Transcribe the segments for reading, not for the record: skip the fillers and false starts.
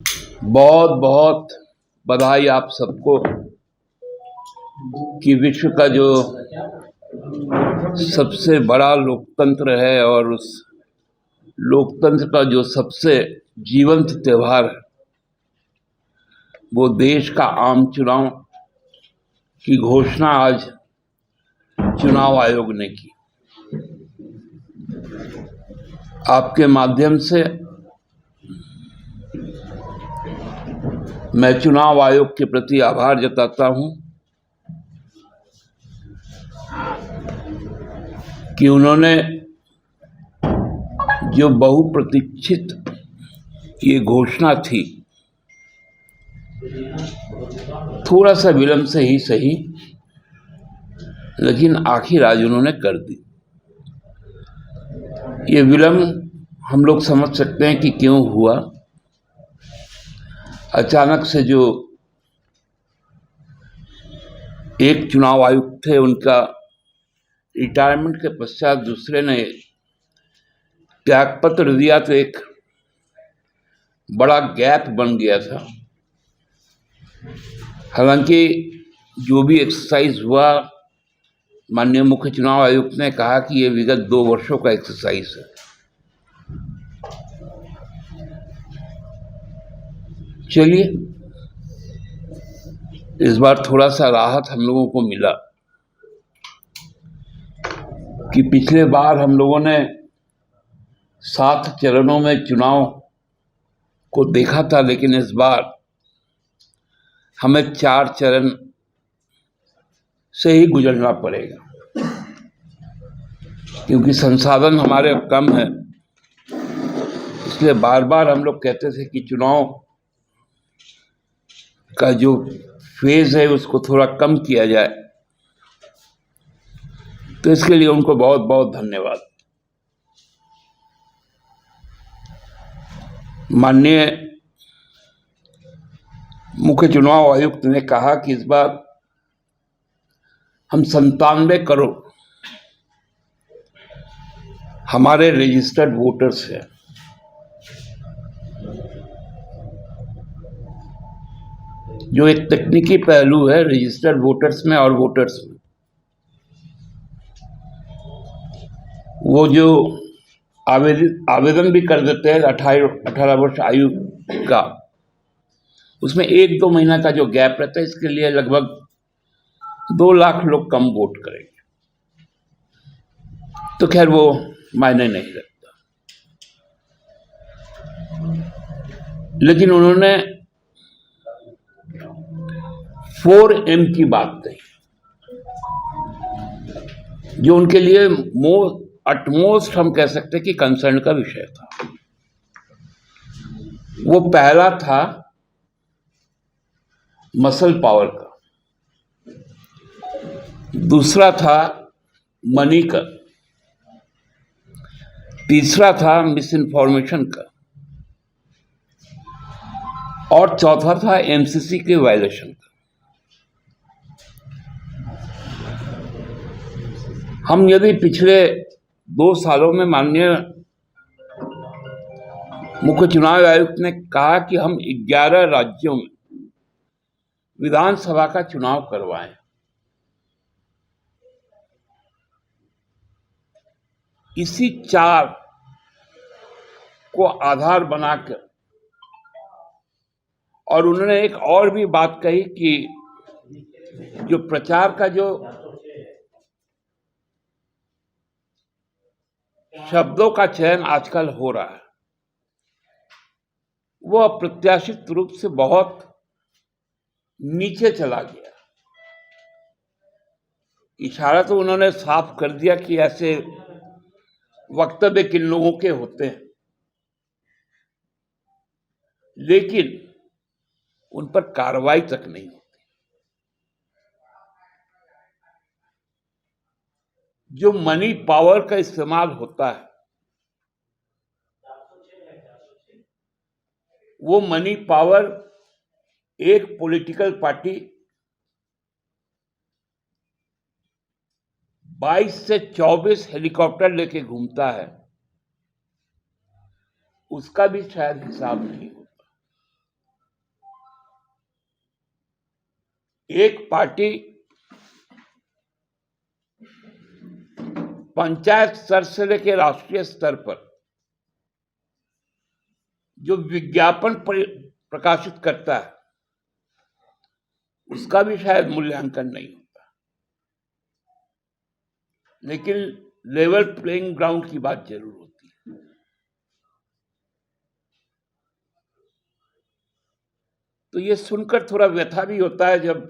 बहुत बहुत बधाई आप सबको कि विश्व का जो सबसे बड़ा लोकतंत्र है और उस लोकतंत्र का जो सबसे जीवंत त्योहार है वो देश का आम चुनाव की घोषणा आज चुनाव आयोग ने की। आपके माध्यम से मैं चुनाव आयोग के प्रति आभार जताता हूं कि उन्होंने जो बहुप्रतीक्षित ये घोषणा थी, थोड़ा सा विलंब से ही सही, लेकिन आखिर आज उन्होंने कर दी। ये विलंब हम लोग समझ सकते हैं कि क्यों हुआ। अचानक से जो एक चुनाव आयुक्त थे, उनका रिटायरमेंट के पश्चात दूसरे ने त्यागपत्र दिया तो एक बड़ा गैप बन गया था। हालांकि जो भी एक्सरसाइज हुआ, माननीय मुख्य चुनाव आयुक्त ने कहा कि ये विगत 2 वर्षों का एक्सरसाइज है। चलिए, इस बार थोड़ा सा राहत हम लोगों को मिला कि पिछले बार हम लोगों ने 7 चरणों में चुनाव को देखा था, लेकिन इस बार हमें 4 चरण से ही गुजरना पड़ेगा, क्योंकि संसाधन हमारे कम है। इसलिए बार बार हम लोग कहते थे कि चुनाव का जो फेज है उसको थोड़ा कम किया जाए। तो इसके लिए उनको बहुत बहुत धन्यवाद। माननीय मुख्य चुनाव आयुक्त ने कहा कि इस बार हम 97 करोड़ हमारे रजिस्टर्ड वोटर्स हैं। जो एक तकनीकी पहलू है रजिस्टर्ड वोटर्स में और वोटर्स में, वो जो आवेदन भी कर देते हैं 18 वर्ष आयु का, उसमें 1-2 महीना का जो गैप रहता है, इसके लिए लगभग 2 लाख लोग कम वोट करेंगे। तो खैर वो मायने नहीं रखता, लेकिन उन्होंने 4M की बात कही, जो उनके लिए अटमोस्ट हम कह सकते हैं कि कंसर्न का विषय था। वो पहला था मसल पावर का, दूसरा था मनी का, तीसरा था मिस इन्फॉर्मेशन का, और चौथा था MCC के वायलेशन का। हम यदि पिछले 2 सालों में माननीय मुख्य चुनाव आयुक्त ने कहा कि हम 11 राज्यों में विधानसभा का चुनाव करवाएं, इसी 4 को आधार बनाकर, और उन्होंने एक और भी बात कही कि जो प्रचार का जो शब्दों का चयन आजकल हो रहा है, वो अप्रत्याशित रूप से बहुत नीचे चला गया। इशारा तो उन्होंने साफ कर दिया कि ऐसे वक्तव्य किन लोगों के होते हैं, लेकिन उन पर कार्रवाई तक नहीं होती। जो मनी पावर का इस्तेमाल होता है, वो मनी पावर एक पॉलिटिकल पार्टी 22 से 24 हेलीकॉप्टर लेके घूमता है, उसका भी शायद हिसाब नहीं होता। एक पार्टी पंचायत स्तर से लेकर राष्ट्रीय स्तर पर जो विज्ञापन प्रकाशित करता है उसका भी शायद मूल्यांकन नहीं होता, लेकिन लेवल प्लेइंग ग्राउंड की बात जरूर होती है। तो ये सुनकर थोड़ा व्यथा भी होता है जब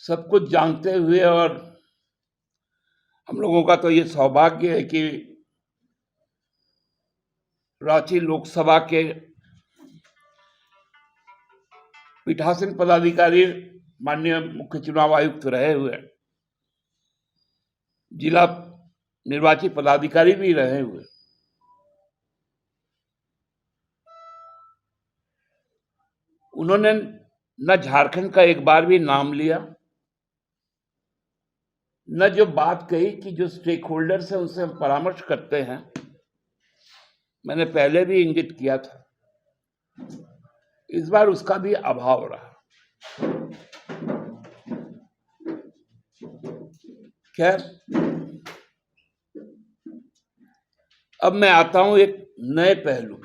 सब कुछ जानते हुए, और हम लोगों का तो ये सौभाग्य है कि रांची लोकसभा के पीठासीन पदाधिकारी माननीय मुख्य चुनाव आयुक्त रहे हुए, जिला निर्वाची पदाधिकारी भी रहे हुए, उन्होंने न झारखंड का एक बार भी नाम लिया, न जो बात कही कि जो स्टेक होल्डर्स है उनसे हम परामर्श करते हैं। मैंने पहले भी इंगित किया था, इस बार उसका भी अभाव रहा। खैर, अब मैं आता हूं एक नए पहलू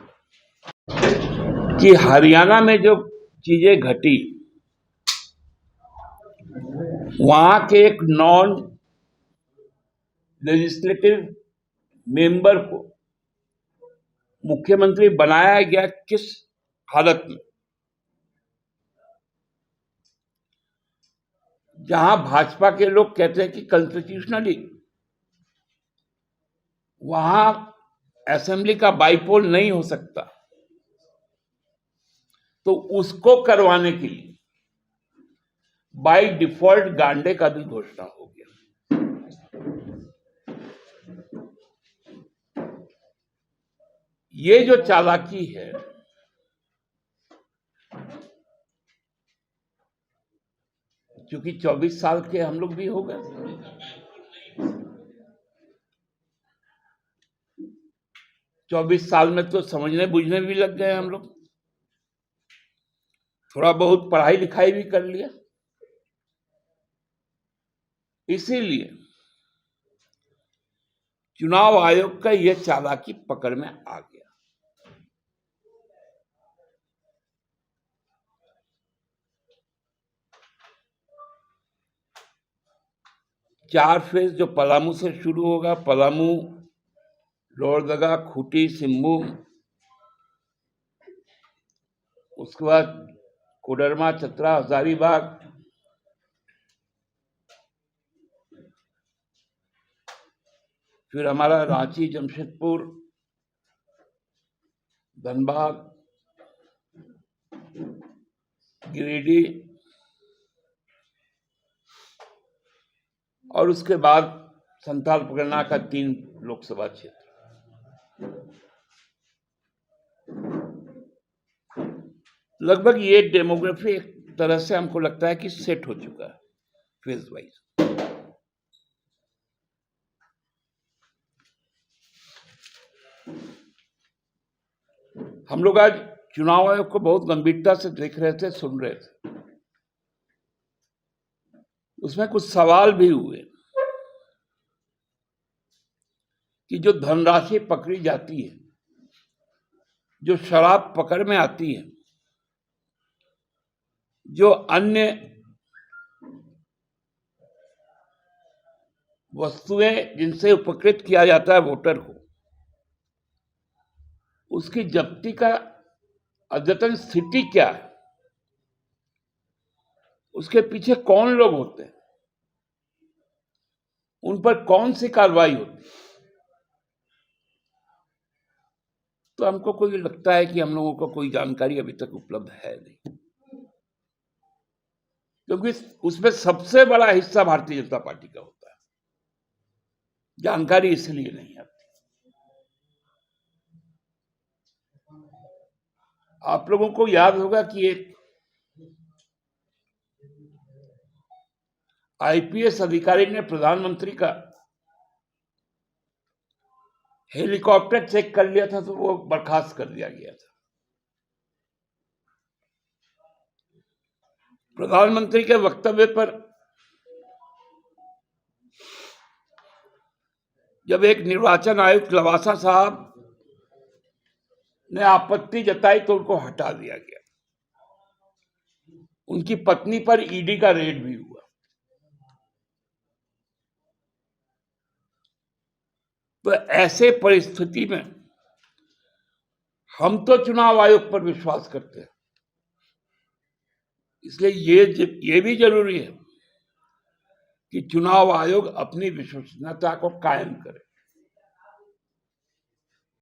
कि हरियाणा में जो चीजें घटी, वहां के एक नॉन लेजिस्लेटिव मेंबर को मुख्यमंत्री बनाया गया किस हालत में, जहां भाजपा के लोग कहते हैं कि कॉन्स्टिट्यूशनली वहां असेंबली का बाइपोल नहीं हो सकता, तो उसको करवाने के लिए बाय डिफॉल्ट गांडे का भी घोषणा हो गया। ये जो चालाकी है, क्योंकि 24 साल के हम लोग भी हो गए, 24 साल में तो समझने बुझने भी लग गए हम लोग, थोड़ा बहुत पढ़ाई लिखाई भी कर लिया। इसीलिए चुनाव आयोग का यह चालाकी पकड़ में आ गया। चार फेज जो पलामू से शुरू होगा, पलामू, लोहरदगा, खूंटी, सिम्बू, उसके बाद कोडरमा, चतरा, हजारीबाग, फिर हमारा रांची, जमशेदपुर, धनबाद, गिरिडीह, और उसके बाद संथाल परगना का 3 लोकसभा क्षेत्र। लगभग ये डेमोग्राफी एक तरह से हमको लगता है कि सेट हो चुका है फेज वाइज। हम लोग आज चुनाव आयोग को बहुत गंभीरता से देख रहे थे, सुन रहे थे, उसमें कुछ सवाल भी हुए कि जो धनराशि पकड़ी जाती है, जो शराब पकड़ में आती है, जो अन्य वस्तुएं जिनसे उपकृत किया जाता है वोटर को, उसकी जब्ती का अद्यतन स्थिति क्या है, उसके पीछे कौन लोग होते हैं, उन पर कौन सी कार्रवाई होती है। तो हमको कोई लगता है कि हम लोगों को कोई जानकारी अभी तक उपलब्ध है नहीं, क्योंकि उसमें सबसे बड़ा हिस्सा भारतीय जनता पार्टी का होता है। जानकारी इसलिए नहीं आती। आप लोगों को याद होगा कि एक आईपीएस अधिकारी ने प्रधानमंत्री का हेलीकॉप्टर चेक कर लिया था, तो वो बर्खास्त कर दिया गया था। प्रधानमंत्री के वक्तव्य पर जब एक निर्वाचन आयुक्त लवासा साहब ने आपत्ति जताई तो उनको हटा दिया गया। उनकी पत्नी पर ईडी का रेड भी हुआ। तो ऐसे परिस्थिति में हम तो चुनाव आयोग पर विश्वास करते हैं, इसलिए ये भी जरूरी है कि चुनाव आयोग अपनी विश्वसनीयता को कायम करे।